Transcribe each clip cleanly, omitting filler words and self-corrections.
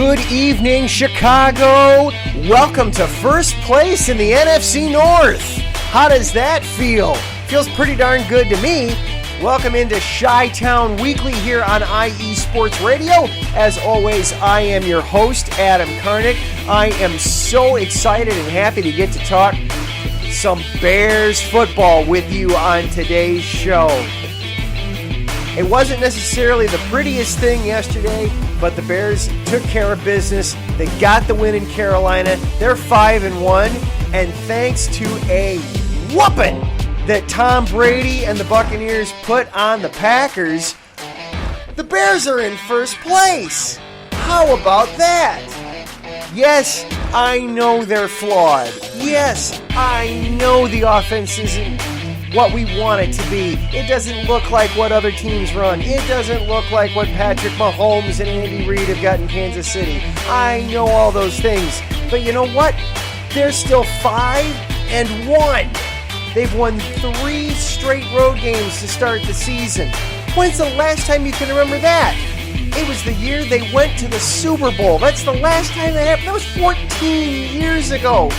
Good evening, Chicago. Welcome to first place in the NFC North. How does that feel? Feels pretty darn good to me. Welcome into Chi-Town Weekly here on IE Sports Radio. As always, I am your host, Adam Karnick. I am so excited and happy to get to talk some Bears football with you on today's show. It wasn't necessarily the prettiest thing yesterday, but the Bears took care of business. They got the win in Carolina. They're 5-1, and thanks to a whooping that Tom Brady and the Buccaneers put on the Packers, the Bears are in first place. How about that? Yes, I know they're flawed. Yes, I know the offense isn't what we want it to be. It doesn't look like what other teams run. It doesn't look like what Patrick Mahomes and Andy Reid have got in Kansas City. I know all those things. But you know what? They're still 5-1. They've won 3 straight road games to start the season. When's the last time you can remember that? It was the year they went to the Super Bowl. That's the last time that happened. That was 14 years ago.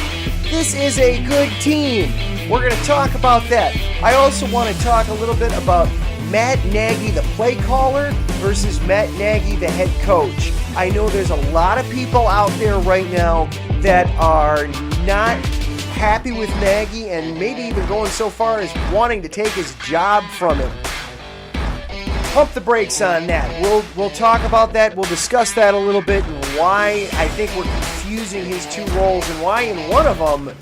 This is a good team. We're going to talk about that. I also want to talk a little bit about Matt Nagy, the play caller, versus Matt Nagy, the head coach. I know there's a lot of people out there right now that are not happy with Nagy and maybe even going so far as wanting to take his job from him. Pump the brakes on that. We'll talk about that. We'll discuss that a little bit and why I think we're confusing his two roles and why in one of them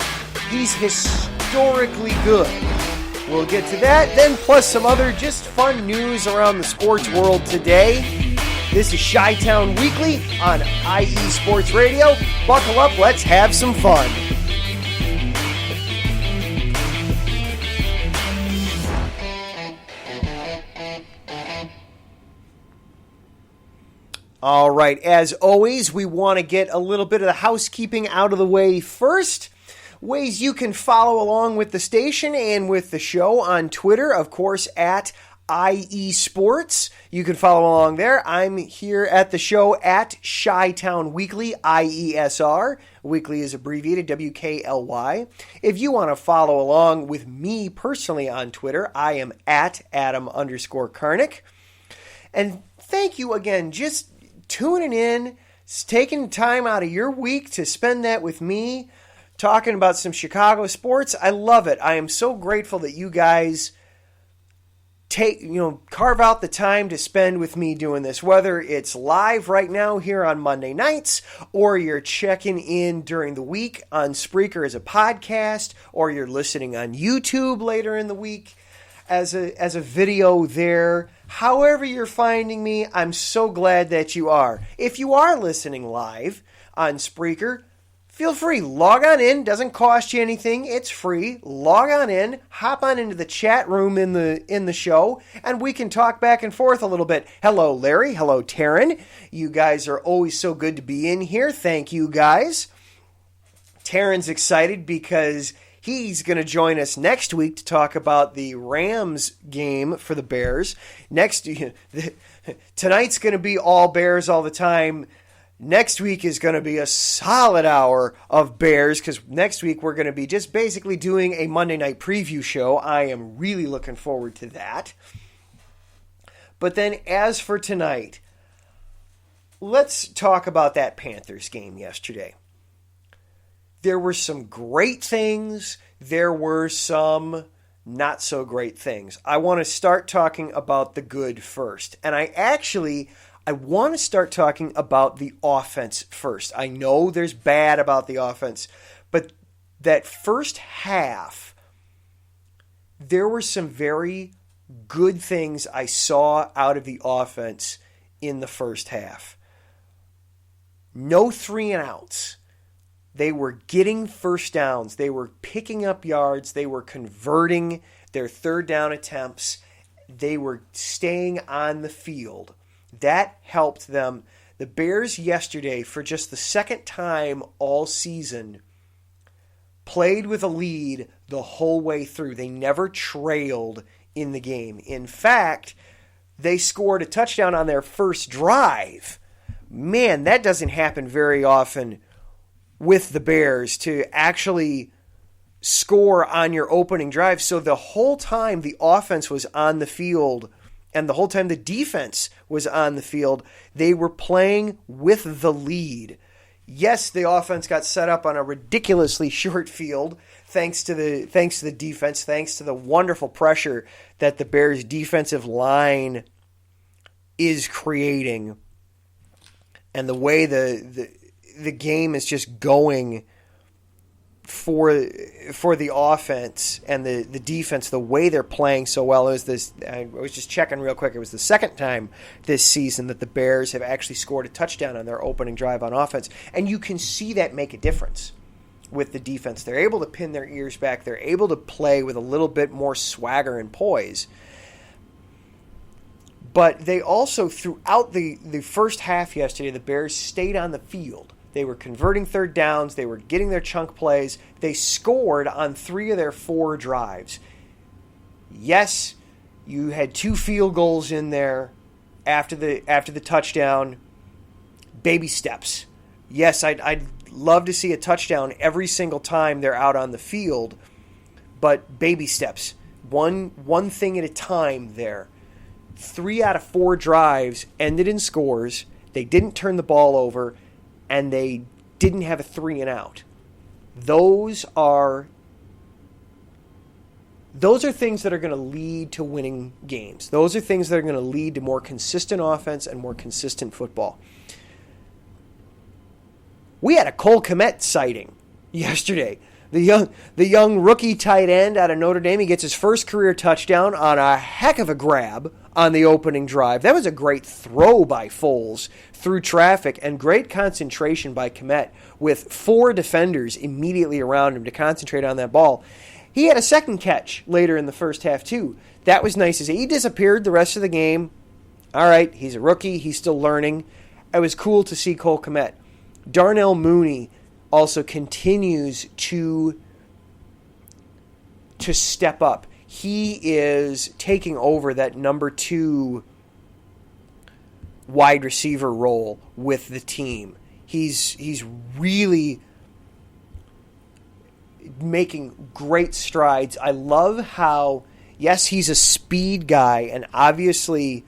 he's historically good. We'll get to that, then plus some other just fun news around the sports world today. This is Chi-Town Weekly on IE Sports Radio. Buckle up, let's have some fun. All right, as always, we want to get a little bit of the housekeeping out of the way first. Ways you can follow along with the station and with the show on Twitter, of course, at IE Sports. You can follow along there. I'm here at the show at Chi-Town Weekly, IESR. Weekly is abbreviated WKLY. If you want to follow along with me personally on Twitter, I am at Adam_Karnick. And thank you again, just tuning in, taking time out of your week to spend that with me, talking about some Chicago sports. I love it. I am so grateful that you guys carve out the time to spend with me doing this, whether it's live right now here on Monday nights, or you're checking in during the week on Spreaker as a podcast, or you're listening on YouTube later in the week as a video there. However you're finding me, I'm so glad that you are. If you are listening live on Spreaker, feel free. Log on in. Doesn't cost you anything. It's free. Log on in. Hop on into the chat room in the show, and we can talk back and forth a little bit. Hello, Larry. Hello, Taryn. You guys are always so good to be in here. Thank you, guys. Taryn's excited because he's going to join us next week to talk about the Rams game for the Bears. Tonight's going to be all Bears all the time. Next week is going to be a solid hour of Bears because next week we're going to be just basically doing a Monday night preview show. I am really looking forward to that. But then as for tonight, let's talk about that Panthers game yesterday. There were some great things. There were some not so great things. I want to start talking about the good first. And I want to start talking about the offense first. I know there's bad about the offense, but that first half, there were some very good things I saw out of the offense in the first half. No 3-and-outs. They were getting first downs. They were picking up yards. They were converting their third down attempts. They were staying on the field. That helped them. The Bears yesterday, for just the second time all season, played with a lead the whole way through. They never trailed in the game. In fact, they scored a touchdown on their first drive Man, that doesn't happen very often with the Bears, to actually score on your opening drive. So the whole time the offense was on the field and the whole time the defense was on the field, they were playing with the lead. Yes, the offense got set up on a ridiculously short field thanks to the defense, thanks to the wonderful pressure that the Bears' defensive line is creating, and the way the game is just going for the offense and the defense, the way they're playing so well. I was just checking real quick. It was the second time this season that the Bears have actually scored a touchdown on their opening drive on offense, and you can see that make a difference with the defense. They're able to pin their ears back. They're able to play with a little bit more swagger and poise. But they also, throughout the first half yesterday, the Bears stayed on the field. They were converting third downs. They were getting their chunk plays. They scored on 3 of their 4 drives. Yes, you had 2 field goals in there after the touchdown. Baby steps. Yes, I'd love to see a touchdown every single time they're out on the field, but baby steps. One thing at a time there. 3 out of 4 drives ended in scores. They didn't turn the ball over, and they didn't have a 3 and out. Those are things that are going to lead to winning games. Those are things that are going to lead to more consistent offense and more consistent football. We had a Cole Kmet sighting yesterday. The young rookie tight end out of Notre Dame, he gets his first career touchdown on a heck of a grab on the opening drive. That was a great throw by Foles through traffic and great concentration by Kmet with 4 defenders immediately around him to concentrate on that ball. He had a second catch later in the first half too. That was nice to see. He disappeared the rest of the game. All right, he's a rookie. He's still learning. It was cool to see Cole Kmet. Darnell Mooney also continues to step up. He is taking over that number 2 wide receiver role with the team. He's really making great strides. I love how, yes, he's a speed guy, and obviously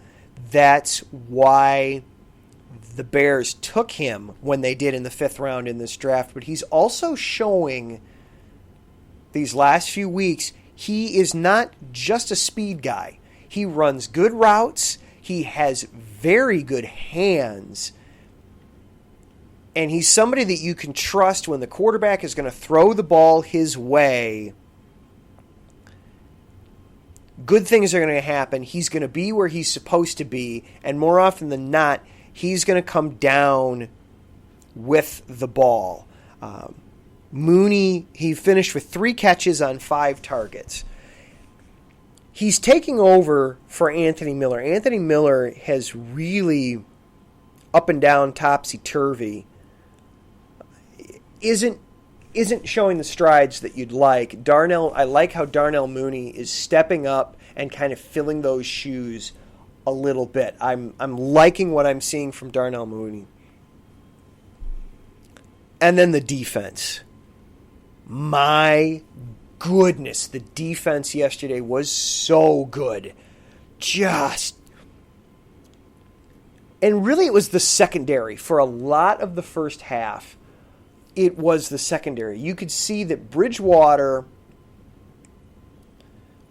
that's why the Bears took him when they did in the 5th round in this draft, but he's also showing these last few weeks he is not just a speed guy. He runs good routes, he has very good hands, and he's somebody that you can trust when the quarterback is going to throw the ball his way. Good things are going to happen. He's going to be where he's supposed to be, and more often than not, he's going to come down with the ball. Mooney, he finished with 3 catches on 5 targets. He's taking over for Anthony Miller. Anthony Miller has really up and down, topsy-turvy. Isn't showing the strides that you'd like. I like how Darnell Mooney is stepping up and kind of filling those shoes a little bit. I'm liking what I'm seeing from Darnell Mooney. And then the defense. My goodness, the defense yesterday was so good. And really it was the secondary. For a lot of the first half, it was the secondary. You could see that Bridgewater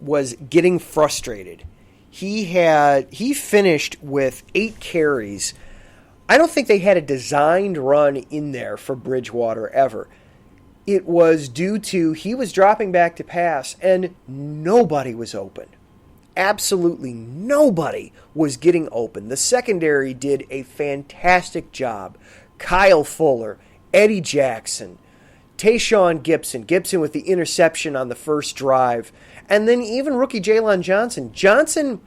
was getting frustrated. He finished with 8 carries. I don't think they had a designed run in there for Bridgewater ever. It was due to he was dropping back to pass and nobody was open. Absolutely nobody was getting open. The secondary did a fantastic job. Kyle Fuller, Eddie Jackson, Tayshaun Gibson with the interception on the first drive, and then even rookie Jalen Johnson. Johnson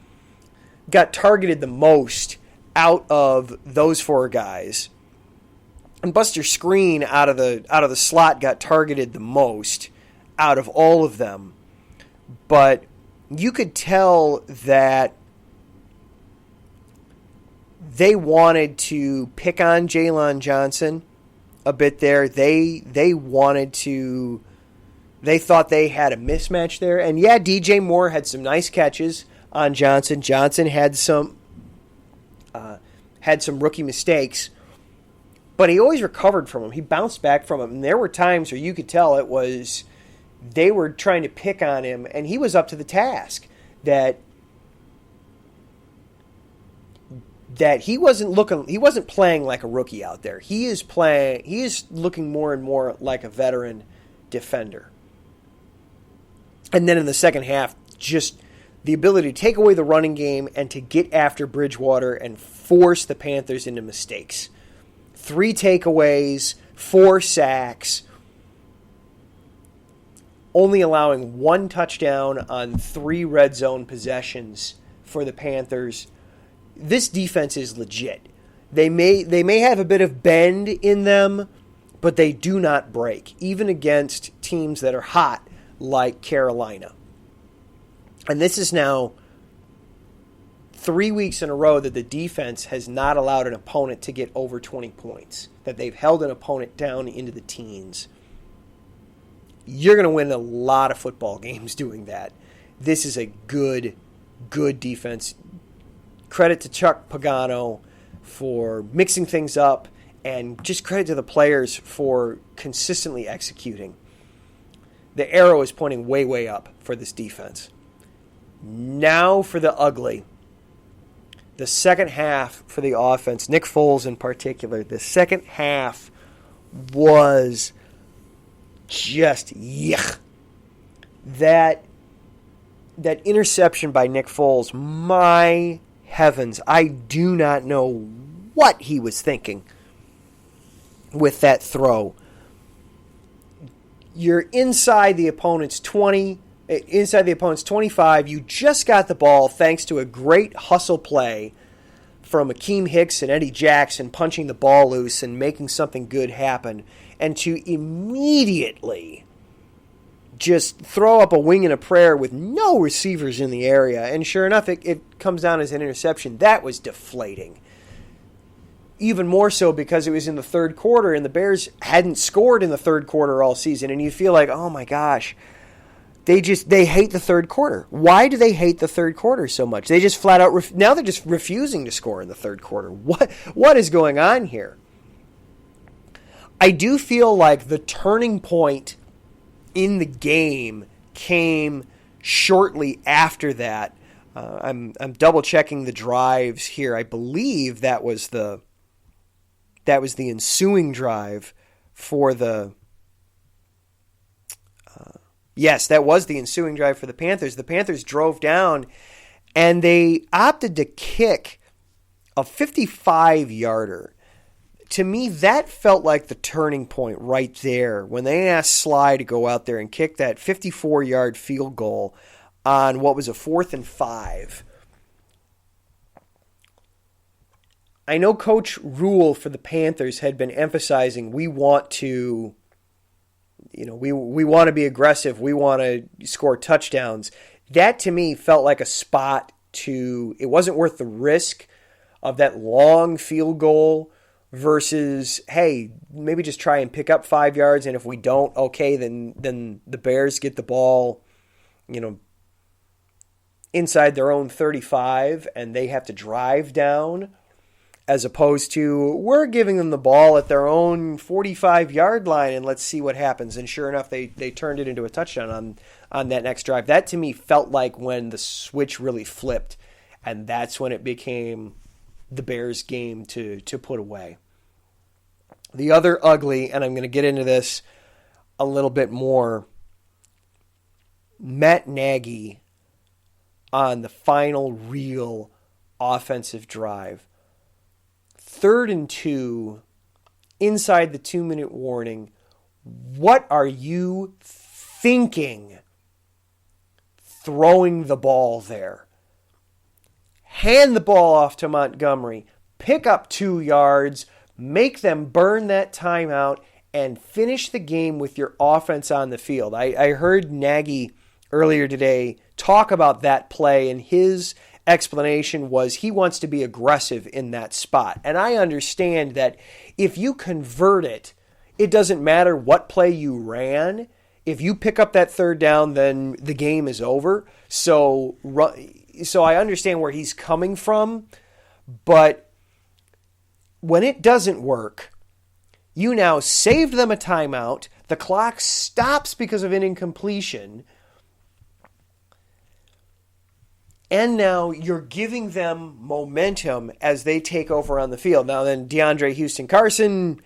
got targeted the most out of those 4 guys. And Buster Screen out of the slot got targeted the most out of all of them. But you could tell that they wanted to pick on Jalen Johnson a bit there. They thought they had a mismatch there. And yeah, DJ Moore had some nice catches on Johnson. Johnson had some rookie mistakes, but he always recovered from them. He bounced back from them. And there were times where you could tell it was they were trying to pick on him, and he was up to the task. That he wasn't playing like a rookie out there. He is looking more and more like a veteran defender. And then in the second half, just the ability to take away the running game and to get after Bridgewater and force the Panthers into mistakes. 3 takeaways, 4 sacks, only allowing 1 touchdown on 3 red zone possessions for the Panthers. This defense is legit. They may have a bit of bend in them, but they do not break, even against teams that are hot like Carolina. And this is now 3 weeks in a row that the defense has not allowed an opponent to get over 20 points, that they've held an opponent down into the teens. You're going to win a lot of football games doing that. This is a good defense. Credit to Chuck Pagano for mixing things up, and just credit to the players for consistently executing. The arrow is pointing way, way up for this defense. Now for the ugly. The second half for the offense, Nick Foles in particular, the second half was just yuck. That interception by Nick Foles, my heavens, I do not know what he was thinking with that throw. You're inside the opponent's 20, inside the opponent's 25. You just got the ball thanks to a great hustle play from Akeem Hicks and Eddie Jackson punching the ball loose and making something good happen. And to immediately just throw up a wing and a prayer with no receivers in the area. And sure enough, it comes down as an interception. That was deflating. Even more so because it was in the third quarter and the Bears hadn't scored in the third quarter all season. And you feel like, oh my gosh, they hate the third quarter. Why do they hate the third quarter so much? They just flat out, now they're just refusing to score in the third quarter. What is going on here? I do feel like the turning point in the game came shortly after that. I'm double checking the drives here. I believe that was the ensuing drive for the. Yes, that was the ensuing drive for the Panthers. The Panthers drove down, and they opted to kick a 55-yarder. To me, that felt like the turning point right there when they asked Sly to go out there and kick that 54-yard field goal on what was a 4th and 5. I know Coach Rule for the Panthers had been emphasizing we want to, we want to be aggressive. We want to score touchdowns. That to me felt like a spot it wasn't worth the risk of that long field goal versus, hey, maybe just try and pick up 5 yards, and if we don't, okay, then the Bears get the ball, inside their own 35, and they have to drive down, as opposed to we're giving them the ball at their own 45-yard line, and let's see what happens. And sure enough, they turned it into a touchdown on that next drive. That, to me, felt like when the switch really flipped, and that's when it became the Bears' game to put away. The other ugly, and I'm going to get into this a little bit more, Matt Nagy on the final real offensive drive. 3rd and 2, inside the 2-minute warning. What are you thinking throwing the ball there? Hand the ball off to Montgomery, pick up 2 yards, make them burn that timeout, and finish the game with your offense on the field. I heard Nagy earlier today talk about that play and his explanation was he wants to be aggressive in that spot. And I understand that if you convert it, it doesn't matter what play you ran. If you pick up that third down, then the game is over. So I understand where he's coming from. But when it doesn't work, you now saved them a timeout. The clock stops because of an incompletion. And now you're giving them momentum as they take over on the field. Now then DeAndre Houston Carson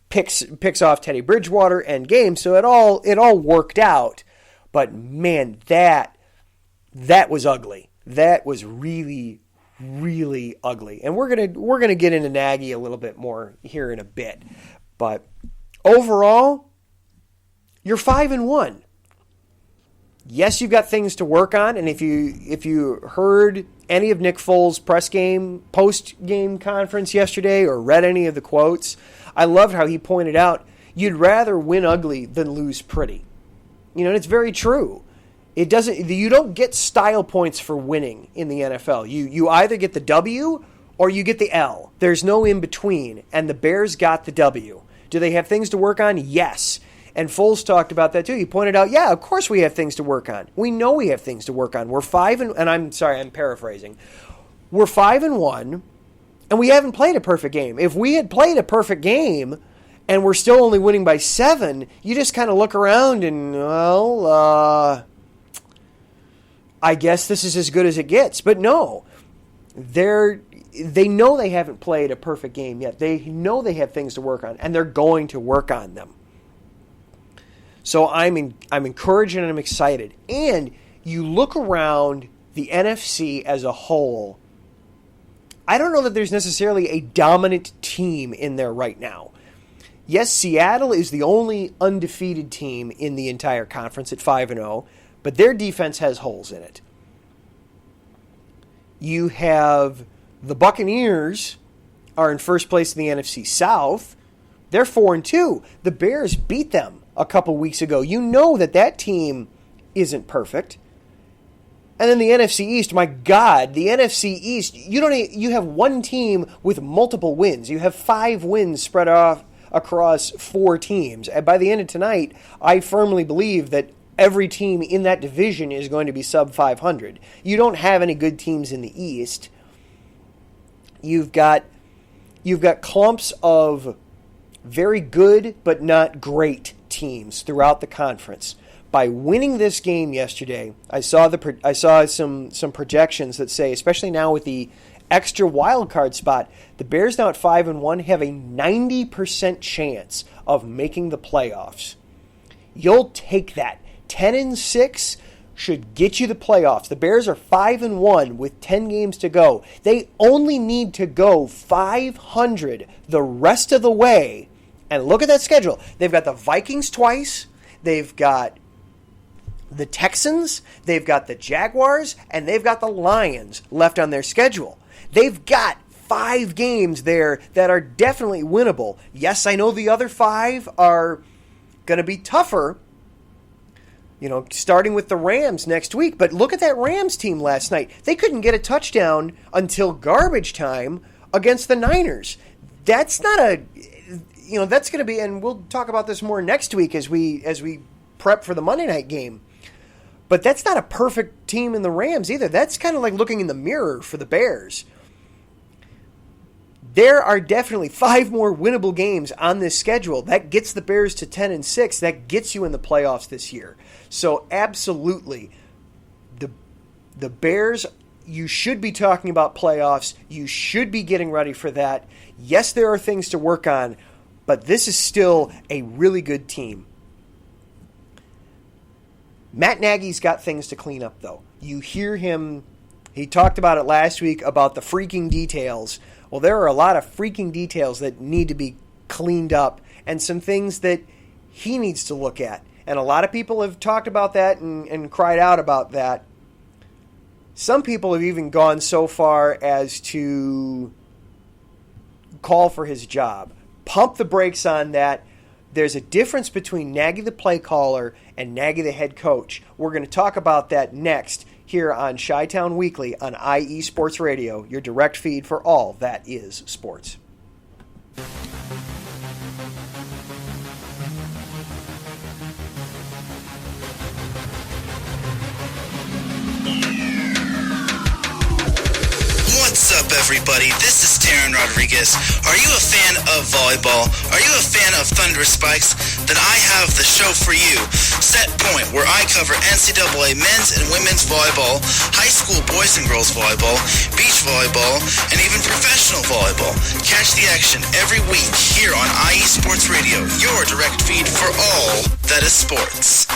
picks off Teddy Bridgewater end game, so it all worked out. But man, that was ugly. That was really, really ugly. And we're gonna get into Nagy a little bit more here in a bit. But overall, you're 5-1. Yes, you've got things to work on, and if you heard any of Nick Foles' post-game conference yesterday or read any of the quotes, I loved how he pointed out you'd rather win ugly than lose pretty. And it's very true. You don't get style points for winning in the NFL. You either get the W or you get the L. There's no in between, and the Bears got the W. Do they have things to work on? Yes. And Foles talked about that too. He pointed out, yeah, of course we have things to work on. We know we have things to work on. We're 5 and I'm sorry, I'm paraphrasing. We're 5-1, and we haven't played a perfect game. If we had played a perfect game and we're still only winning by 7, you just kind of look around and, well, I guess this is as good as it gets. But no, they know they haven't played a perfect game yet. They know they have things to work on, and they're going to work on them. So I'm encouraged and I'm excited. And you look around the NFC as a whole, I don't know that there's necessarily a dominant team in there right now. Yes, Seattle is the only undefeated team in the entire conference at 5-0, but their defense has holes in it. You have the Buccaneers are in first place in the NFC South. They're 4-2. The Bears beat them a couple weeks ago. You know that team isn't perfect. And then the NFC East, my God, the NFC East, you have one team with multiple wins. You have 5 wins spread off across 4 teams. And by the end of tonight, I firmly believe that every team in that division is going to be sub 500. You don't have any good teams in the East. You've got clumps of very good but not great teams throughout the conference. By winning this game yesterday, I saw some projections that say, especially now with the extra wild card spot, the Bears now at 5-1 have a 90% chance of making the playoffs. You'll take that. 10-6 should get you the playoffs. The Bears are 5-1 with 10 games to go. They only need to go 500 the rest of the way. And look at that schedule. They've got the Vikings twice. They've got the Texans. They've got the Jaguars. And they've got the Lions left on their schedule. They've got 5 games there that are definitely winnable. Yes, I know the other 5 are going to be tougher, starting with the Rams next week. But look at that Rams team last night. They couldn't get a touchdown until garbage time against the Niners. That's not that's going to be, and we'll talk about this more next week as we prep for the Monday night game. But that's not a perfect team in the Rams either. That's kind of like looking in the mirror for the Bears. There are definitely 5 more winnable games on this schedule. That gets the Bears to 10-6. That gets you in the playoffs this year. So absolutely, the Bears, you should be talking about playoffs. You should be getting ready for that. Yes, there are things to work on, but this is still a really good team. Matt Nagy's got things to clean up, though. You hear him, he talked about it last week about the freaking details. Well, there are a lot of freaking details that need to be cleaned up and some things that he needs to look at. And a lot of people have talked about that and cried out about that. Some people have even gone so far as to call for his job. Pump the brakes on that. There's a difference between Nagy the play caller and Nagy the head coach. We're going to talk about that next here on Chi-Town Weekly on IE Sports Radio, your direct feed for all that is sports. What's up, everybody? This is Taryn Rodriguez. Are you a fan of volleyball? Are you a fan of Thunderous Spikes? Then I have the show for you, Set Point, where I cover NCAA men's and women's volleyball, high school boys and girls volleyball, beach volleyball, and even professional volleyball. Catch the action every week here on IE Sports Radio, your direct feed for all that is sports.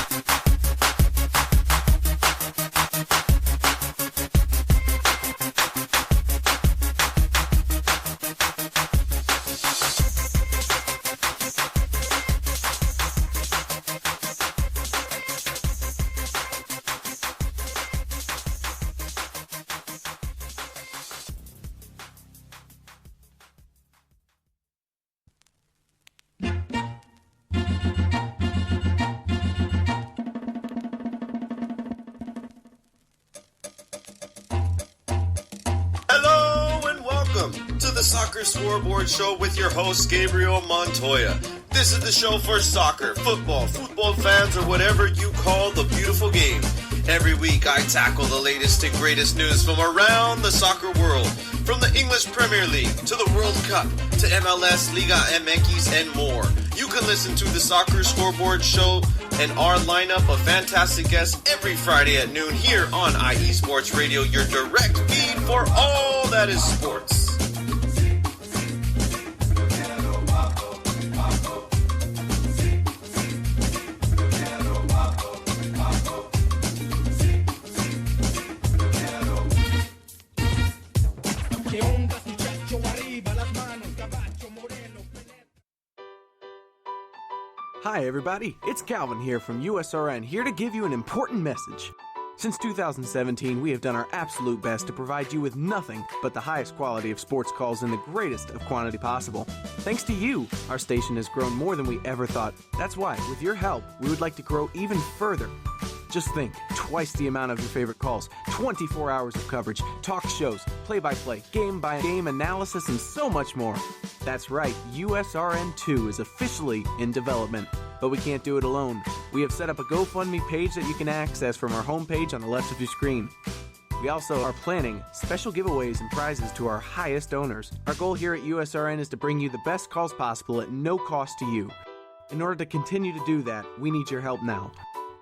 Scoreboard Show with your host, Gabriel Montoya. This is the show for soccer, football fans, or whatever you call the beautiful game. Every week, I tackle the latest and greatest news from around the soccer world. From the English Premier League, to the World Cup, to MLS, Liga MX, and more. You can listen to the Soccer Scoreboard Show and our lineup of fantastic guests every Friday at noon here on IE Sports Radio, your direct feed for all that is sports. Hi everybody, it's Calvin here from USRN, here to give you an important message. Since 2017, we have done our absolute best to provide you with nothing but the highest quality of sports calls in the greatest of quantity possible. Thanks to you, our station has grown more than we ever thought. That's why, with your help, we would like to grow even further. Just think, twice the amount of your favorite calls, 24 hours of coverage, talk shows, play-by-play, game-by-game analysis, and so much more. That's right, USRN2 is officially in development, but we can't do it alone. We have set up a GoFundMe page that you can access from our homepage on the left of your screen. We also are planning special giveaways and prizes to our highest owners. Our goal here at USRN is to bring you the best calls possible at no cost to you. In order to continue to do that, we need your help now.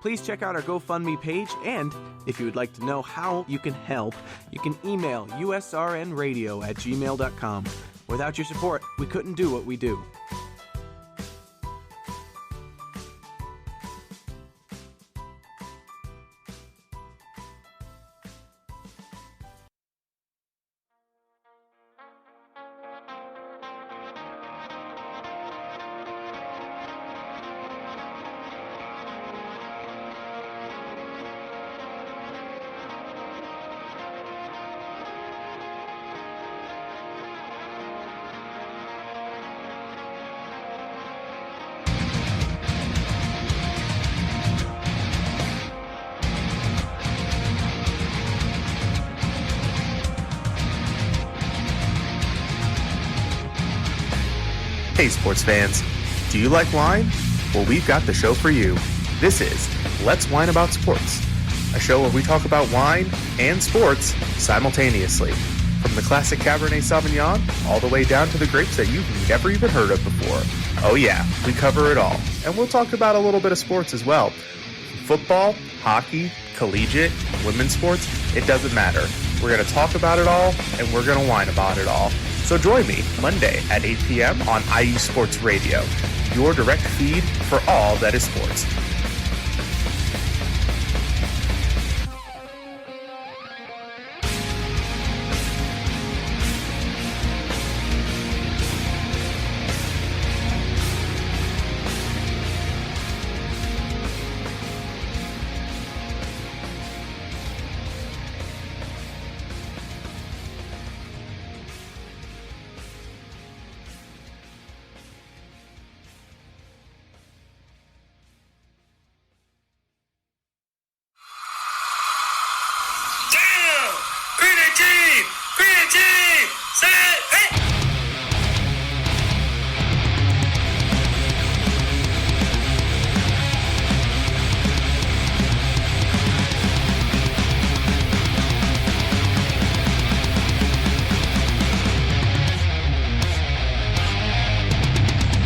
Please check out our GoFundMe page, and if you would like to know how you can help, you can email usrnradio@gmail.com. Without your support, we couldn't do what we do. Hey sports fans, do you like wine? Well, we've got the show for you. This is Let's Wine About Sports, a show where we talk about wine and sports simultaneously. From the classic Cabernet Sauvignon all the way down to the grapes that you've never even heard of before. Oh yeah, we cover it all. And we'll talk about a little bit of sports as well. Football, hockey, collegiate, women's sports, it doesn't matter. We're going to talk about it all, and we're going to whine about it all. So join me Monday at 8 p.m. on IE Sports Radio, your direct feed for all that is sports.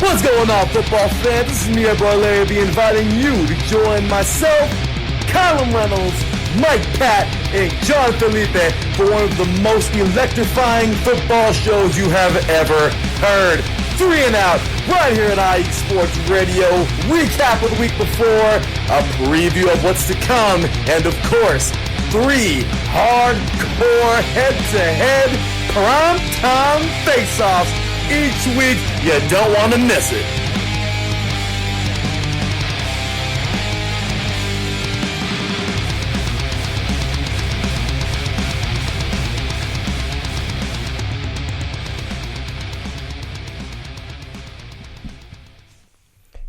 What's going on, football fans? This is me, your boy Larry B, inviting you to join myself, Colin Reynolds, Mike Pat, and John Felipe for one of the most electrifying football shows you have ever heard. 3 and Out, right here at IE Sports Radio. Recap of the week before, a preview of what's to come, and of course, 3 hardcore head-to-head prime-time face-offs each week. You don't want to miss it.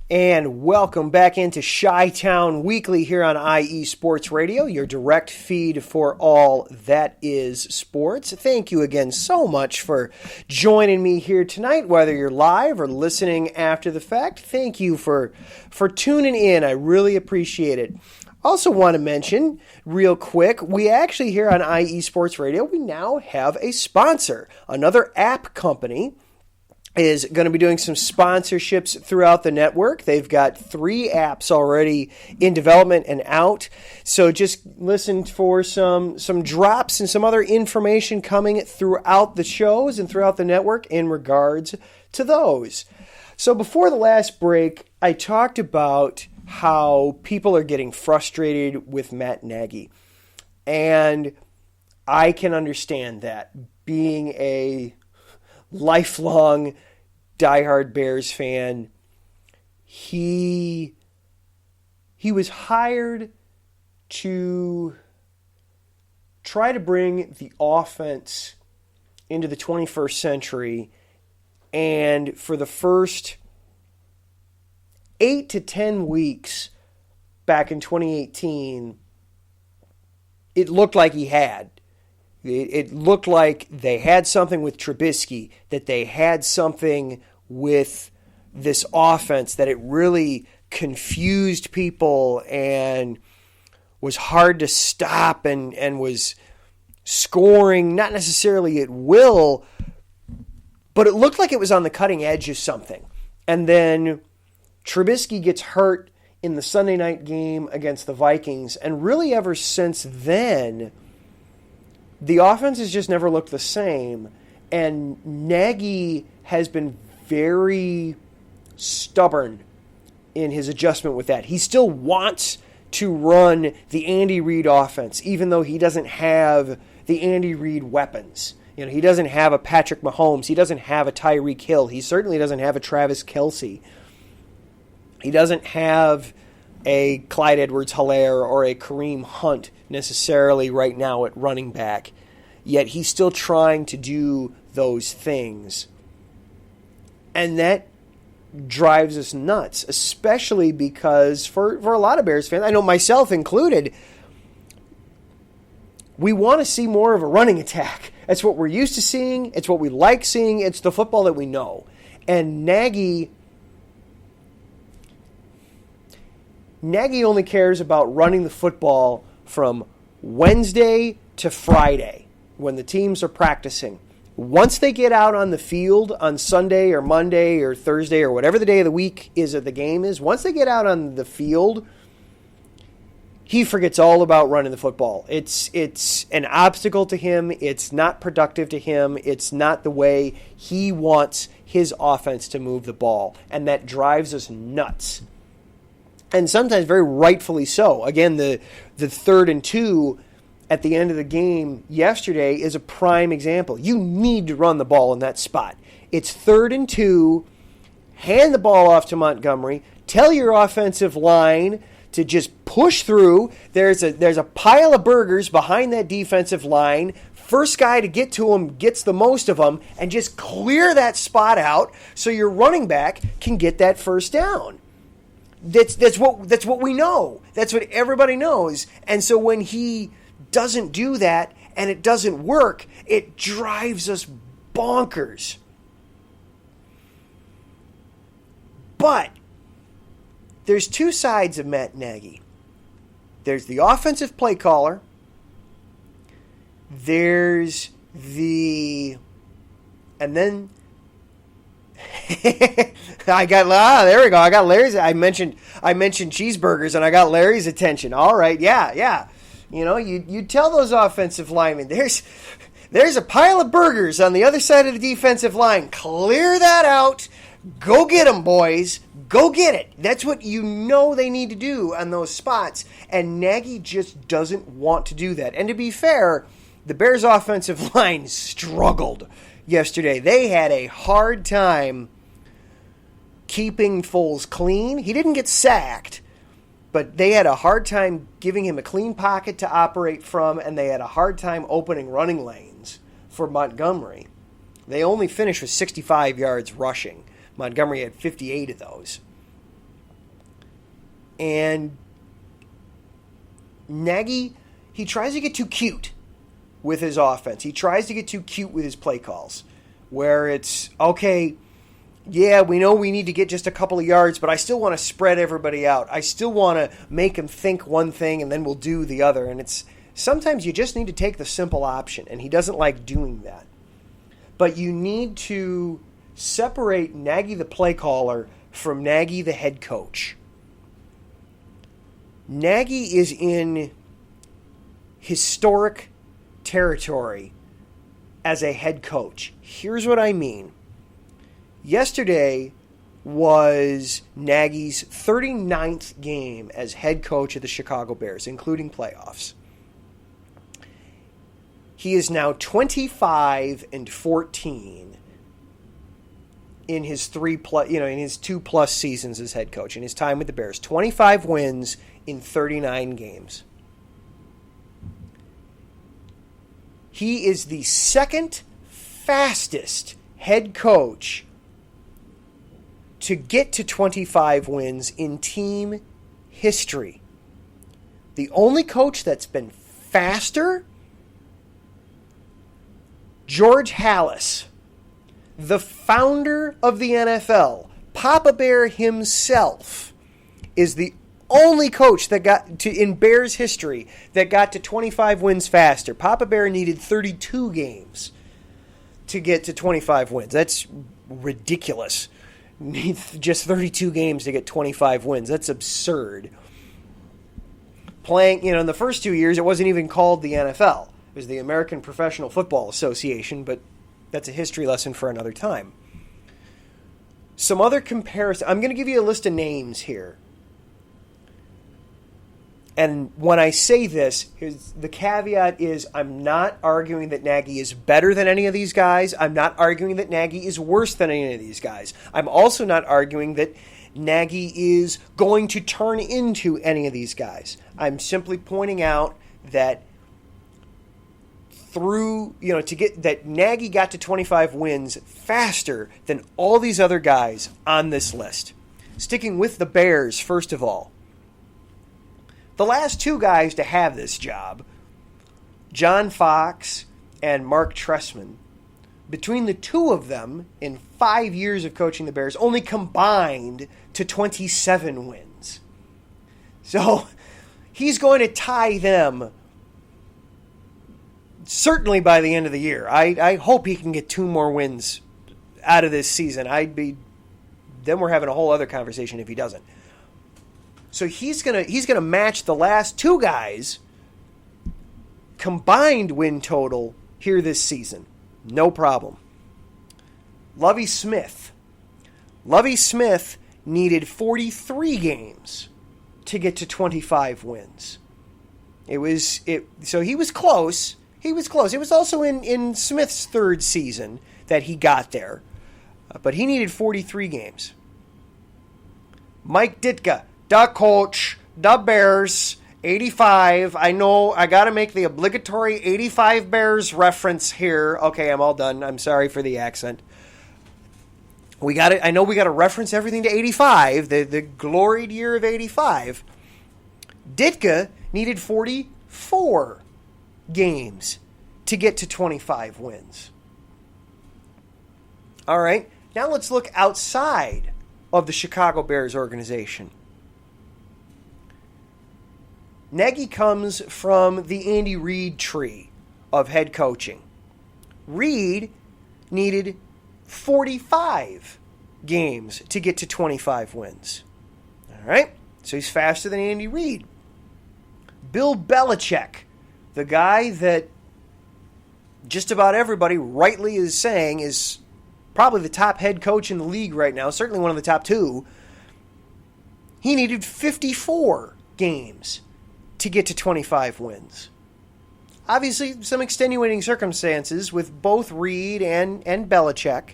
And welcome back into Chi-Town Weekly here on IE Sports Radio, your direct feed for all that is sports. Thank you again so much for joining me here tonight, whether you're live or listening after the fact. Thank you for tuning in. I really appreciate it. Also want to mention real quick, we actually here on IE Sports Radio, we now have a sponsor, another app company is going to be doing some sponsorships throughout the network. They've got 3 apps already in development and out. So just listen for some drops and some other information coming throughout the shows and throughout the network in regards to those. So before the last break, I talked about how people are getting frustrated with Matt Nagy. And I can understand that, being a lifelong diehard Bears fan. He was hired to try to bring the offense into the 21st century, and for the first 8 to 10 weeks back in 2018, it looked like he had. It looked like they had something with Trubisky, that they had something with this offense, that it really confused people and was hard to stop and was scoring, not necessarily at will, but it looked like it was on the cutting edge of something. And then Trubisky gets hurt in the Sunday night game against the Vikings, and really ever since then, the offense has just never looked the same, and Nagy has been very stubborn in his adjustment with that. He still wants to run the Andy Reid offense, even though he doesn't have the Andy Reid weapons. You know, he doesn't have a Patrick Mahomes. He doesn't have a Tyreek Hill. He certainly doesn't have a Travis Kelce. He doesn't have a Clyde Edwards-Helaire or a Kareem Hunt necessarily right now at running back, yet he's still trying to do those things. And that drives us nuts, especially because for a lot of Bears fans, I know myself included, we want to see more of a running attack. That's what we're used to seeing. It's what we like seeing. It's the football that we know. And Nagy only cares about running the football from Wednesday to Friday when the teams are practicing. Once they get out on the field on Sunday or Monday or Thursday or whatever the day of the week is that the game is, once they get out on the field, he forgets all about running the football. It's an obstacle to him. It's not productive to him. It's not the way he wants his offense to move the ball. And that drives us nuts. And sometimes very rightfully so. Again, the 3rd and 2 at the end of the game yesterday is a prime example. You need to run the ball in that spot. It's 3rd and 2. Hand the ball off to Montgomery. Tell your offensive line to just push through. There's a pile of burgers behind that defensive line. First guy to get to them gets the most of them, and just clear that spot out so your running back can get that first down. That's what we know. That's what everybody knows. And so when he doesn't do that and it doesn't work, it drives us bonkers. But there's 2 sides of Matt Nagy. There's the offensive play caller. There's the... And then There we go. I got Larry's. I mentioned cheeseburgers, and I got Larry's attention. All right, yeah. You know, you tell those offensive linemen, there's a pile of burgers on the other side of the defensive line. Clear that out. Go get them, boys. Go get it. That's what you know they need to do on those spots. And Nagy just doesn't want to do that. And to be fair, the Bears' offensive line struggled yesterday. They had a hard time keeping Foles clean. He didn't get sacked, but they had a hard time giving him a clean pocket to operate from, and they had a hard time opening running lanes for Montgomery. They only finished with 65 yards rushing. Montgomery had 58 of those. And Nagy, he tries to get too cute with his offense. He tries to get too cute with his play calls, where it's, okay, yeah, we know we need to get just a couple of yards, but I still want to spread everybody out. I still want to make them think one thing, and then we'll do the other. And it's sometimes you just need to take the simple option, and he doesn't like doing that. But you need to separate Nagy the play caller from Nagy the head coach. Nagy is in historic territory as a head coach. Here's what I mean. Yesterday was Nagy's 39th game as head coach of the Chicago Bears, including playoffs. He is now 25-14 in his 2+ seasons as head coach, in his time with the Bears. 25 wins in 39 games. He is the second fastest head coach to get to 25 wins in team history. The only coach that's been faster, George Halas, the founder of the NFL, Papa Bear himself, is the only coach that got to, in Bears history, that got to 25 wins faster. Papa Bear needed 32 games to get to 25 wins. That's ridiculous. Needs just 32 games to get 25 wins. That's absurd. Playing, in the first 2 years, it wasn't even called the NFL. It was the American Professional Football Association, but that's a history lesson for another time. Some other comparison. I'm going to give you a list of names here. And when I say this, the caveat is I'm not arguing that Nagy is better than any of these guys. I'm not arguing that Nagy is worse than any of these guys. I'm also not arguing that Nagy is going to turn into any of these guys. I'm simply pointing out that that Nagy got to 25 wins faster than all these other guys on this list. Sticking with the Bears, first of all. The last two guys to have this job, John Fox and Mark Trestman, between the two of them in 5 years of coaching the Bears, only combined to 27 wins. So he's going to tie them certainly by the end of the year. I hope he can get 2 more wins out of this season. Then we're having a whole other conversation if he doesn't. So he's gonna match the last two guys' combined win total here this season. No problem. Lovie Smith. Lovie Smith needed 43 games to get to 25 wins. So he was close. He was close. It was also in Smith's third season that he got there. But he needed 43 games. Mike Ditka. The coach, the Bears, 85. I know I got to make the obligatory 85 Bears reference here. Okay, I'm all done. I'm sorry for the accent. I know we got to reference everything to 85, the gloried year of 85. Ditka needed 44 games to get to 25 wins. All right, now let's look outside of the Chicago Bears organization. Nagy comes from the Andy Reid tree of head coaching. Reid needed 45 games to get to 25 wins. All right? So he's faster than Andy Reid. Bill Belichick, the guy that just about everybody rightly is saying is probably the top head coach in the league right now, certainly one of the top two. He needed 54 games to get to 25 wins. Obviously, some extenuating circumstances with both Reid and Belichick.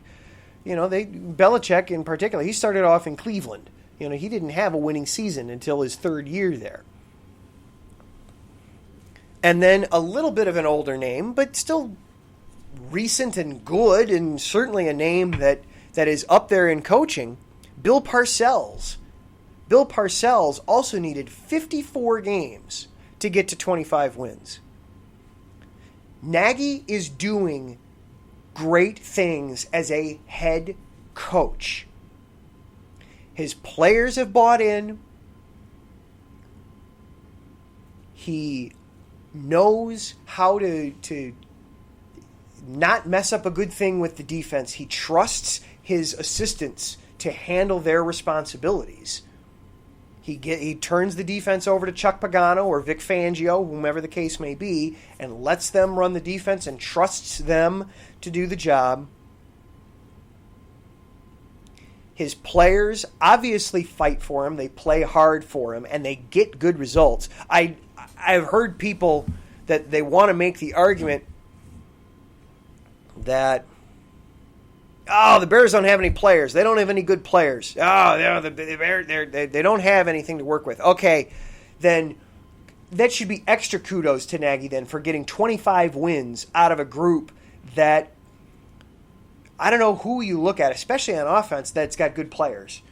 You know, Belichick in particular, he started off in Cleveland. You know, he didn't have a winning season until his third year there. And then a little bit of an older name, but still recent and good, and certainly a name that is up there in coaching, Bill Parcells. Bill Parcells also needed 54 games to get to 25 wins. Nagy is doing great things as a head coach. His players have bought in. He knows how to not mess up a good thing with the defense. He trusts his assistants to handle their responsibilities. He turns the defense over to Chuck Pagano or Vic Fangio, whomever the case may be, and lets them run the defense and trusts them to do the job. His players obviously fight for him. They play hard for him, and they get good results. I've heard people that they want to make the argument that, the Bears don't have any players. They don't have any good players. They don't have anything to work with. Okay, then that should be extra kudos to Nagy then for getting 25 wins out of a group that, I don't know who you look at, especially on offense, that's got good players.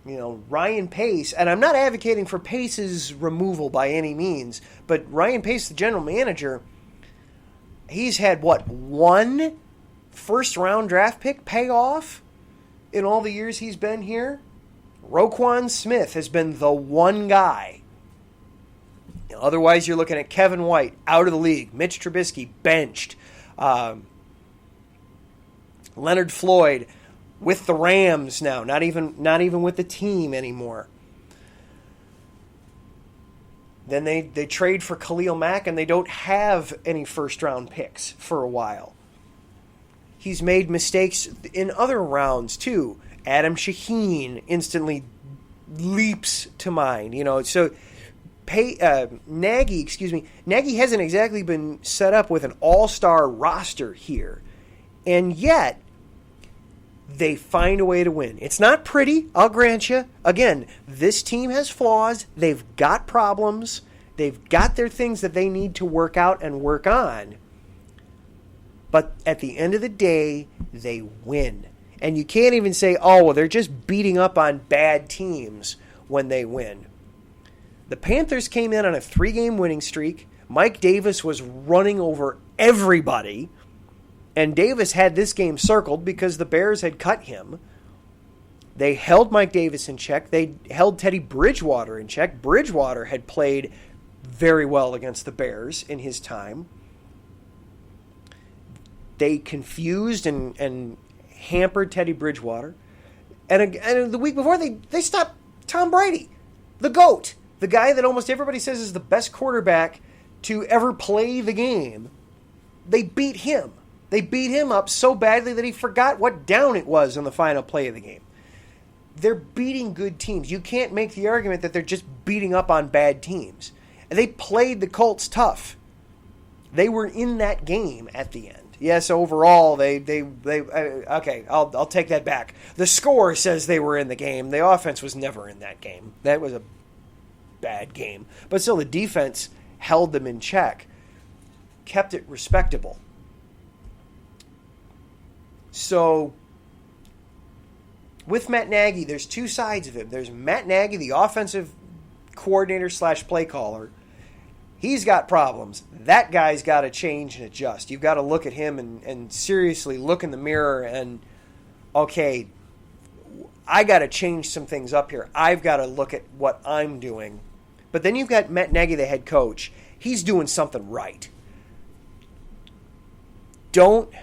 You know, Ryan Pace, and I'm not advocating for Pace's removal by any means, but Ryan Pace, the general manager, he's had, one first-round draft pick pay off in all the years he's been here? Roquan Smith has been the one guy. Otherwise, you're looking at Kevin White, out of the league. Mitch Trubisky, benched. Leonard Floyd with the Rams now, not even with the team anymore. Then they trade for Khalil Mack, and they don't have any first-round picks for a while. He's made mistakes in other rounds, too. Adam Shaheen instantly leaps to mind. You know, so Nagy hasn't exactly been set up with an all-star roster here. And yet, they find a way to win. It's not pretty, I'll grant you. Again, this team has flaws. They've got problems. They've got their things that they need to work out and work on. But at the end of the day, they win. And you can't even say, they're just beating up on bad teams when they win. The Panthers came in on a 3-game winning streak. Mike Davis was running over everybody. And Davis had this game circled because the Bears had cut him. They held Mike Davis in check. They held Teddy Bridgewater in check. Bridgewater had played very well against the Bears in his time. They confused and hampered Teddy Bridgewater. And the week before, they stopped Tom Brady, the GOAT, the guy that almost everybody says is the best quarterback to ever play the game. They beat him. They beat him up so badly that he forgot what down it was on the final play of the game. They're beating good teams. You can't make the argument that they're just beating up on bad teams. And they played the Colts tough. They were in that game at the end. Yes, overall, okay, I'll take that back. The score says they were in the game. The offense was never in that game. That was a bad game. But still, the defense held them in check, kept it respectable. So, with Matt Nagy, there's two sides of him. There's Matt Nagy, the offensive coordinator / play caller. He's got problems. That guy's got to change and adjust. You've got to look at him and seriously look in the mirror and, okay, I got to change some things up here. I've got to look at what I'm doing. But then you've got Matt Nagy, the head coach. He's doing something right. Don't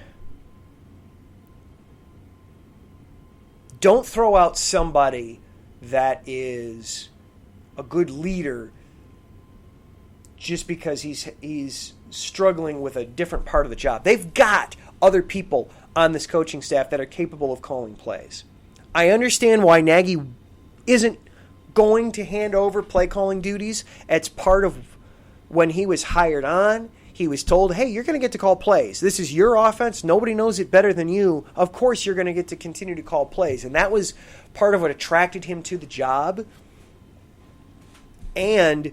don't throw out somebody that is a good leader just because he's struggling with a different part of the job. They've got other people on this coaching staff that are capable of calling plays. I understand why Nagy isn't going to hand over play calling duties. It's part of when he was hired on. He was told, hey, you're going to get to call plays. This is your offense. Nobody knows it better than you. Of course you're going to get to continue to call plays. And that was part of what attracted him to the job. And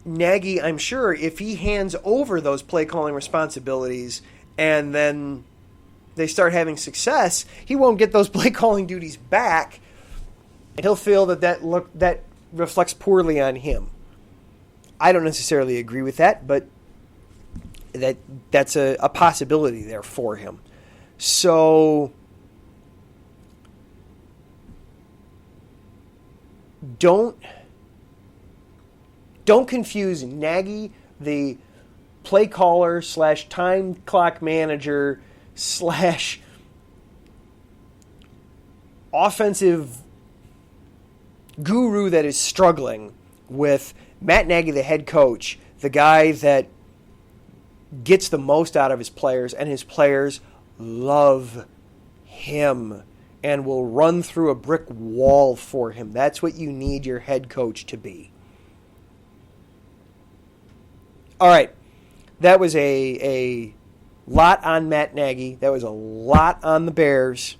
Nagy, I'm sure, if he hands over those play calling responsibilities and then they start having success, he won't get those play calling duties back. And he'll feel that reflects poorly on him. I don't necessarily agree with that, but that's a possibility there for him. So don't confuse Nagy, the play caller / time clock manager / offensive guru that is struggling, with Matt Nagy, the head coach, the guy that gets the most out of his players, and his players love him and will run through a brick wall for him. That's what you need your head coach to be. All right. That was a lot on Matt Nagy. That was a lot on the Bears.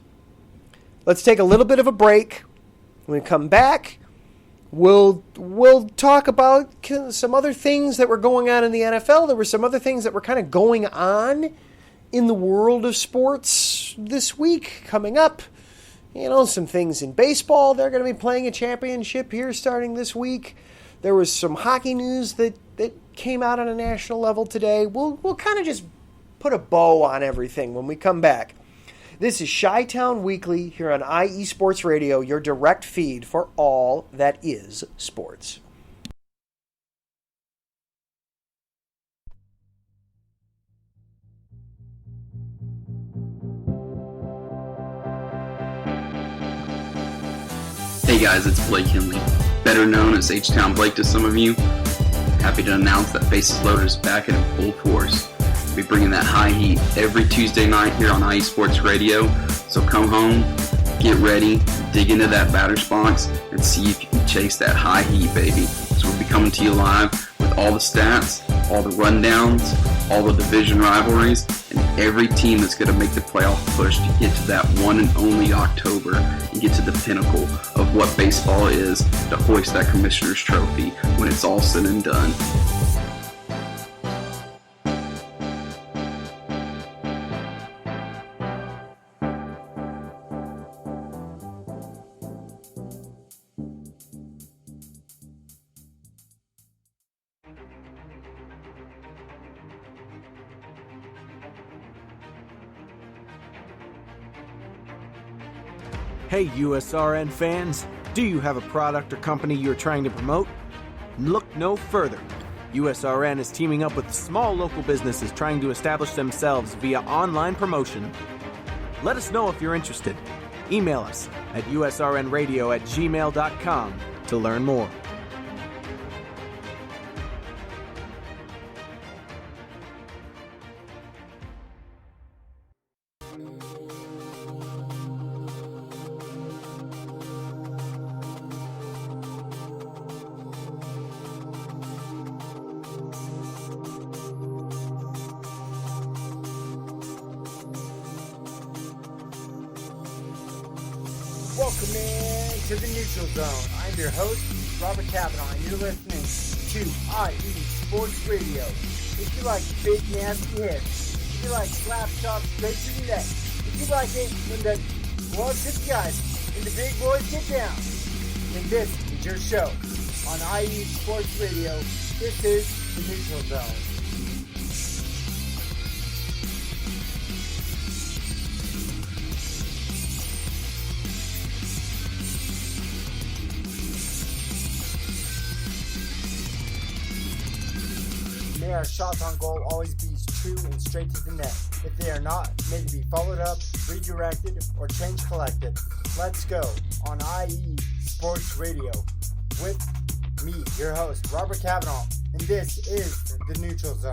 Let's take a little bit of a break. When we come back, we'll talk about some other things that were going on in the NFL. There were some other things that were kind of going on in the world of sports this week coming up. You know, some things in baseball. They're going to be playing a championship here starting this week. There was some hockey news that came out on a national level today. We'll kind of just put a bow on everything when we come back. This is Chi-Town Weekly here on IE Sports Radio, your direct feed for all that is sports. Hey guys, it's Blake Henley, better known as H-Town Blake to some of you. Happy to announce that Bases Loaded is back in full force. We'll be bringing that high heat every Tuesday night here on IE Sports Radio. So come home, get ready, dig into that batter's box, and see if you can chase that high heat, baby. So we'll be coming to you live with all the stats, all the rundowns, all the division rivalries, and every team that's going to make the playoff push to get to that one and only October and get to the pinnacle of what baseball is, to hoist that Commissioner's Trophy when it's all said and done. Hey USRN fans, do you have a product or company you're trying to promote? Look no further. USRN is teaming up with small local businesses trying to establish themselves via online promotion. Let us know if you're interested. Email us at usrnradio@gmail.com to learn more. Welcome in to the Neutral Zone. I'm your host, Robert Kavanaugh, and you're listening to IE Sports Radio. If you like big, nasty hits, if you like slap talk straight to the neck, if you like it when the gloves hit the ice and the big boys get down, then this is your show on IE Sports Radio. This is the Neutral Zone. May our shots on goal always be true and straight to the net. If they are not, may they be followed up, redirected, or change collected. Let's go on IE Sports Radio with me, your host, Robert Cavanaugh, and this is The Neutral Zone.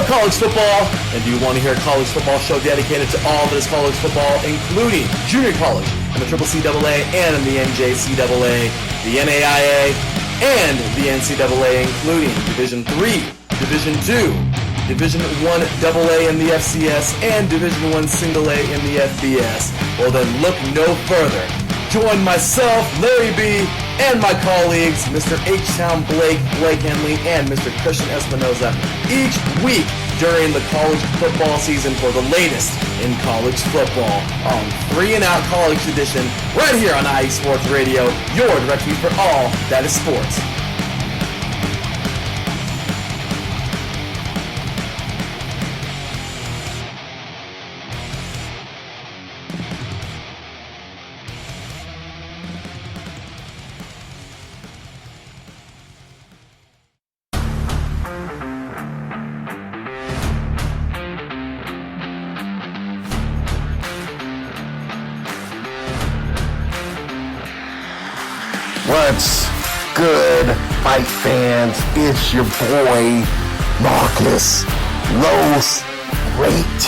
College football, and do you want to hear a college football show dedicated to all that is college football, including junior college and the CCCAA and the NJCAA, the NAIA, and the NCAA, including Division III, Division II, Division I AA in the FCS, and Division I Single A in the FBS? Well then, look no further. Join myself, Larry B., and my colleagues, Mr. H-Town Blake Henley, and Mr. Christian Espinoza, each week during the college football season for the latest in college football on 3 and Out College Edition, right here on IE Sports Radio, your direct feed for all that is sports. What's good, fight fans? It's your boy, Marcus Rose Great,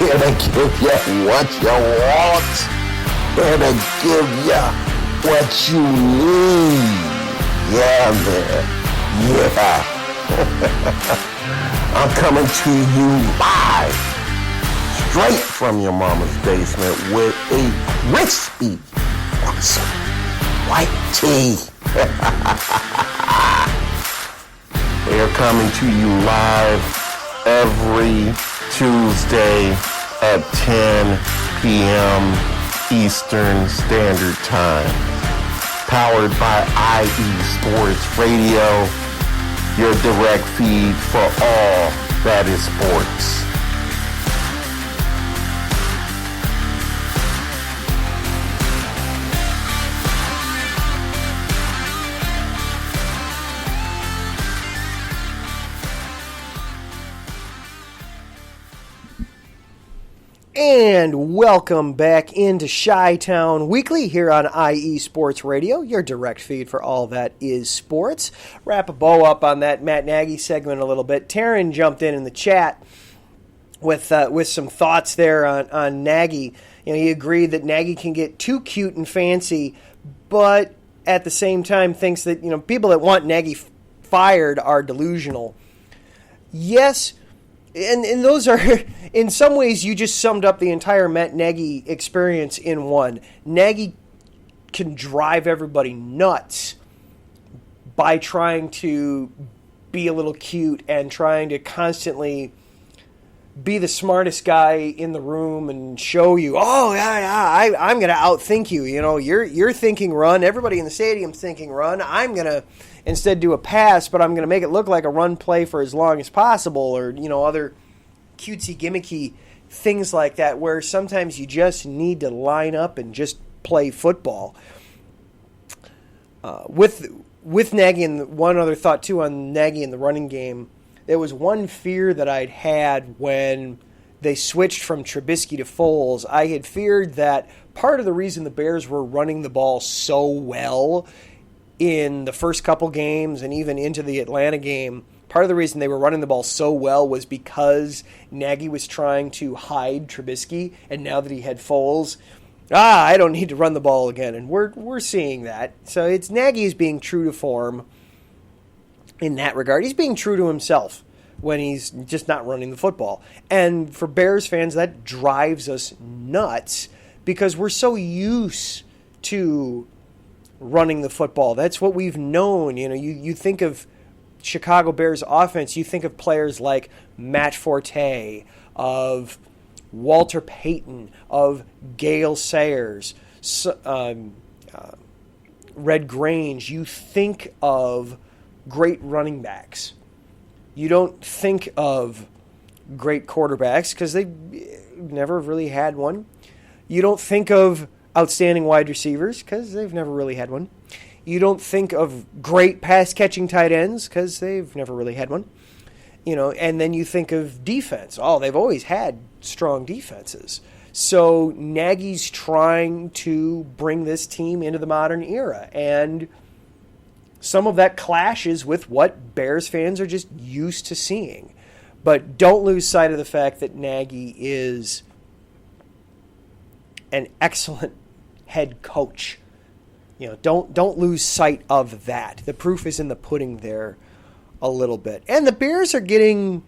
here to give you what you want, here to give you what you need. Yeah, man. Yeah. I'm coming to you live, straight from your mama's basement with a crispy, awesome white tea. They're coming to you live every Tuesday at 10 p.m. Eastern Standard Time. Powered by IE Sports Radio, your direct feed for all that is sports. And welcome back into Chi-Town Weekly here on IE Sports Radio, your direct feed for all that is sports. Wrap a bow up on that Matt Nagy segment a little bit. Taryn jumped in the chat with some thoughts there on Nagy. You know, he agreed that Nagy can get too cute and fancy, but at the same time thinks that, you know, people that want Nagy fired are delusional. Yes. And those are, in some ways, you just summed up the entire Matt Nagy experience in one. Nagy can drive everybody nuts by trying to be a little cute and trying to constantly be the smartest guy in the room and show you, oh, yeah, I'm going to outthink you. You know, you're thinking run. Everybody in the stadium's thinking run. I'm going to instead do a pass, but I'm going to make it look like a run play for as long as possible, or, you know, other cutesy, gimmicky things like that, where sometimes you just need to line up and just play football. With Nagy, and one other thought, too, on Nagy and the running game, there was one fear that I'd had when they switched from Trubisky to Foles. I had feared that part of the reason the Bears were running the ball so well in the first couple games and even into the Atlanta game, part of the reason they were running the ball so well was because Nagy was trying to hide Trubisky, and now that he had Foles, I don't need to run the ball again, and we're seeing that. So it's Nagy is being true to form in that regard. He's being true to himself when he's just not running the football. And for Bears fans, that drives us nuts because we're so used to running the football. That's what we've known. You know, you think of Chicago Bears offense, you think of players like Matt Forte, of Walter Payton, of Gale Sayers, Red Grange. You think of great running backs. You don't think of great quarterbacks because they never really had one. You don't think of outstanding wide receivers because they've never really had one. You don't think of great pass-catching tight ends because they've never really had one. And then you think of defense. Oh, they've always had strong defenses. So Nagy's trying to bring this team into the modern era. And some of that clashes with what Bears fans are just used to seeing. But don't lose sight of the fact that Nagy is an excellent head coach. Don't lose sight of that. The proof is in the pudding there a little bit. And the Bears are getting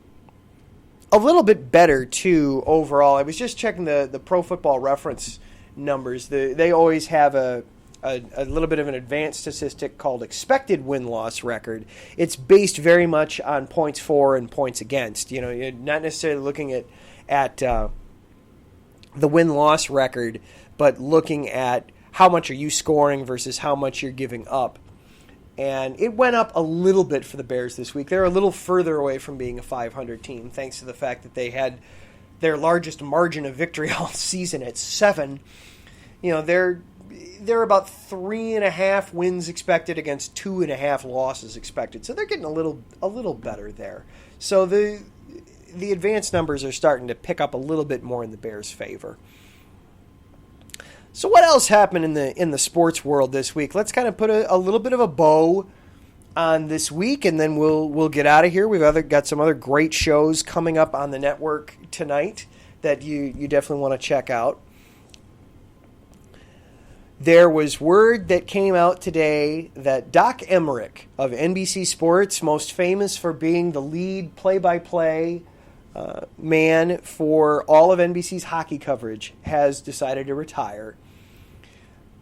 a little bit better, too, overall. I was just checking the Pro Football Reference numbers. They always have a little bit of an advanced statistic called expected win-loss record. It's based very much on points for and points against. You're not necessarily looking at the win-loss record, but looking at how much are you scoring versus how much you're giving up. And it went up a little bit for the Bears this week. They're a little further away from being a 500 team, thanks to the fact that they had their largest margin of victory all season at 7. They're about 3.5 wins expected against 2.5 losses expected. So they're getting a little better there. So the advanced numbers are starting to pick up a little bit more in the Bears' favor. So what else happened in the sports world this week? Let's kind of put a little bit of a bow on this week, and then we'll get out of here. We've got some other great shows coming up on the network tonight that you definitely want to check out. There was word that came out today that Doc Emmerich of NBC Sports, most famous for being the lead play-by-play man for all of NBC's hockey coverage, has decided to retire.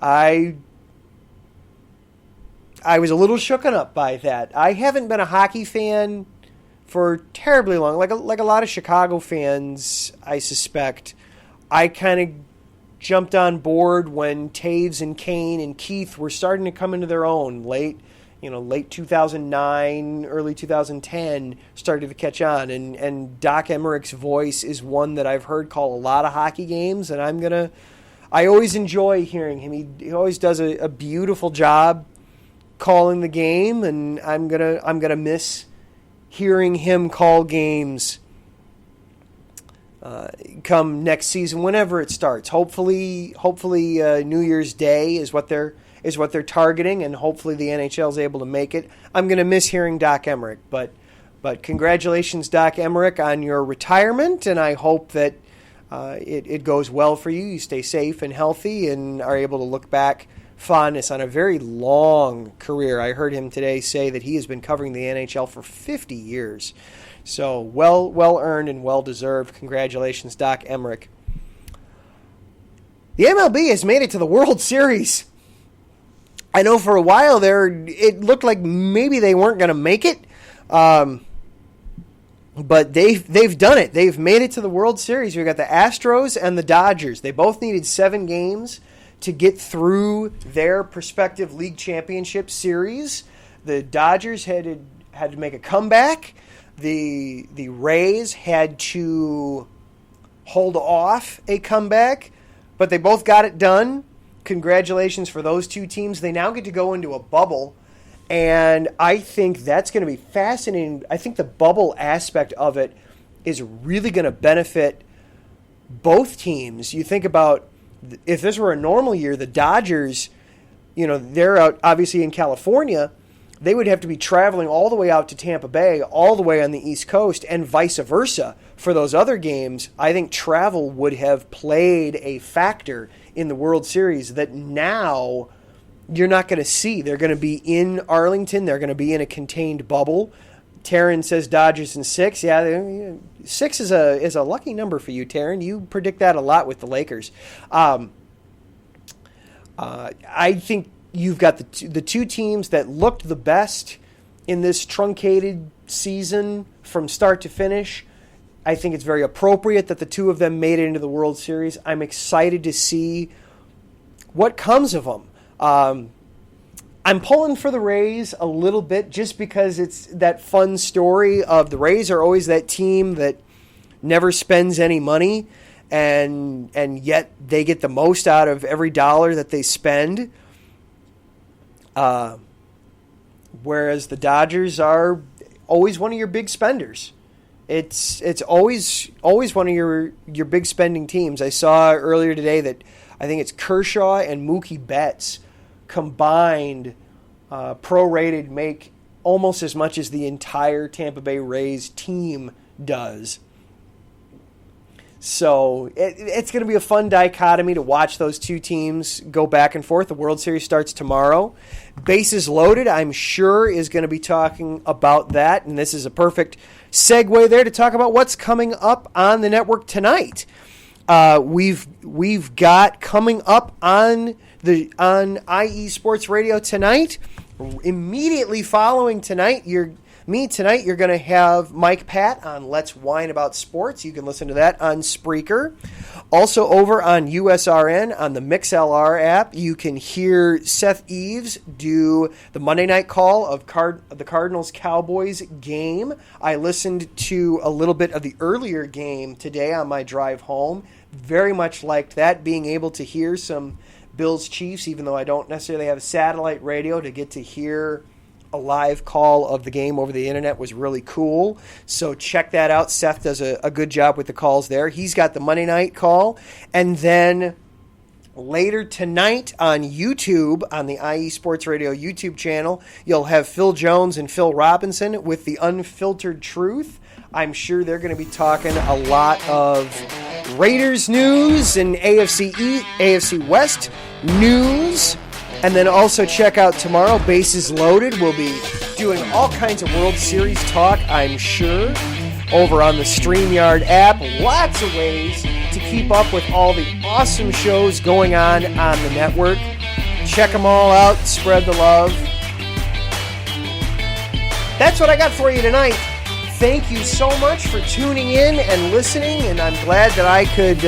I was a little shooken up by that. I haven't been a hockey fan for terribly long. Like a lot of Chicago fans, I suspect. I kind of jumped on board when Taves and Kane and Keith were starting to come into their own late 2009, early 2010, started to catch on. And Doc Emmerich's voice is one that I've heard call a lot of hockey games, and I always enjoy hearing him. He always does a beautiful job calling the game, and I'm gonna miss hearing him call games come next season, whenever it starts. Hopefully, New Year's Day is what they're targeting, and hopefully the NHL is able to make it. I'm going to miss hearing Doc Emmerich, but congratulations, Doc Emmerich, on your retirement, and I hope that it goes well for you. You stay safe and healthy and are able to look back fondness on a very long career. I heard him today say that he has been covering the NHL for 50 years. So well earned and well deserved. Congratulations, Doc Emmerich. The MLB has made it to the World Series. I know for a while there, it looked like maybe they weren't going to make it, but they've done it. They've made it to the World Series. We've got the Astros and the Dodgers. They both needed 7 games to get through their respective league championship series. The Dodgers had to make a comeback. The Rays had to hold off a comeback, but they both got it done. Congratulations for those two teams. They now get to go into a bubble, and I think that's going to be fascinating. I think the bubble aspect of it is really going to benefit both teams. You think about if this were a normal year, the Dodgers, they're out obviously in California. They would have to be traveling all the way out to Tampa Bay, all the way on the East Coast, and vice versa. For those other games, I think travel would have played a factor in the World Series that now you're not going to see. They're going to be in Arlington. They're going to be in a contained bubble. Taryn says Dodgers in 6. Yeah, 6 is a lucky number for you, Taryn. You predict that a lot with the Lakers. I think you've got the two teams that looked the best in this truncated season from start to finish. I think it's very appropriate that the two of them made it into the World Series. I'm excited to see what comes of them. I'm pulling for the Rays a little bit just because it's that fun story of the Rays are always that team that never spends any money, and yet they get the most out of every dollar that they spend. Whereas the Dodgers are always one of your big spenders. It's always one of your big spending teams. I saw earlier today that I think it's Kershaw and Mookie Betts combined, prorated, make almost as much as the entire Tampa Bay Rays team does. So it's going to be a fun dichotomy to watch those two teams go back and forth. The World Series starts tomorrow. Bases Loaded, I'm sure, is going to be talking about that, and this is a perfect segue there to talk about what's coming up on the network tonight. We've got coming up on IE Sports Radio tonight. Immediately following tonight, you're going to have Mike Pat on Let's Whine About Sports. You can listen to that on Spreaker. Also over on USRN on the MixLR app, you can hear Seth Eves do the Monday night call of the Cardinals-Cowboys game. I listened to a little bit of the earlier game today on my drive home. Very much liked that, being able to hear some Bills-Chiefs, even though I don't necessarily have satellite radio, to get to hear a live call of the game over the internet was really cool. So check that out. Seth does a good job with the calls there. He's got the Monday night call. And then later tonight on YouTube, on the IE Sports Radio YouTube channel, you'll have Phil Jones and Phil Robinson with the Unfiltered Truth. I'm sure they're going to be talking a lot of Raiders news and AFC West news. And then also check out tomorrow, Bases Loaded. We'll be doing all kinds of World Series talk, I'm sure, over on the StreamYard app. Lots of ways to keep up with all the awesome shows going on the network. Check them all out. Spread the love. That's what I got for you tonight. Thank you so much for tuning in and listening, and I'm glad that I could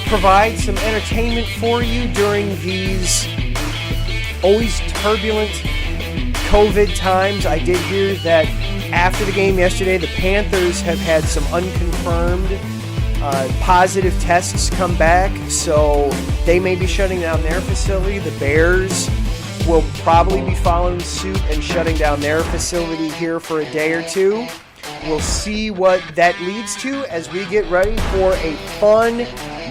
provide some entertainment for you during these always turbulent COVID times. I did hear that after the game yesterday, the Panthers have had some unconfirmed positive tests come back, so they may be shutting down their facility. The Bears will probably be following suit and shutting down their facility here for a day or two. We'll see what that leads to as we get ready for a fun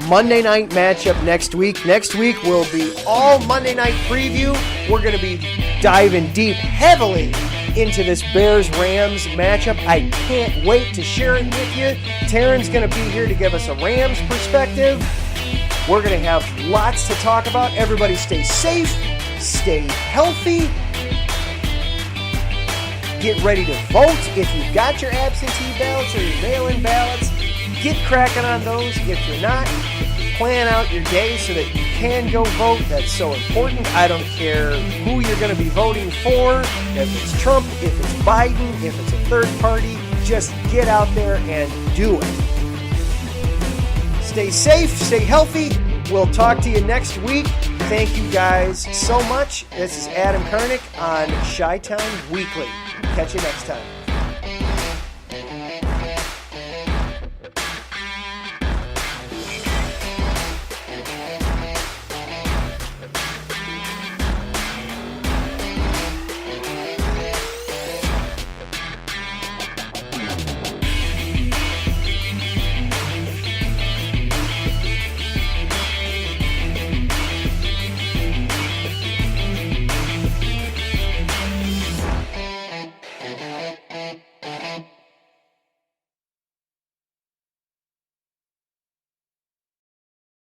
Monday night matchup next week. Next week will be all Monday night preview. We're going to be diving deep heavily into this Bears-Rams matchup. I can't wait to share it with you. Taryn's going to be here to give us a Rams perspective. We're going to have lots to talk about. Everybody stay safe, stay healthy. Get ready to vote. If you've got your absentee ballots or your mail-in ballots, get cracking on those. If you're not, plan out your day so that you can go vote. That's so important. I don't care who you're going to be voting for, if it's Trump, if it's Biden, if it's a third party. Just get out there and do it. Stay safe, stay healthy. We'll talk to you next week. Thank you guys so much. This is Adam Karnick on Chi-Town Weekly. Catch you next time.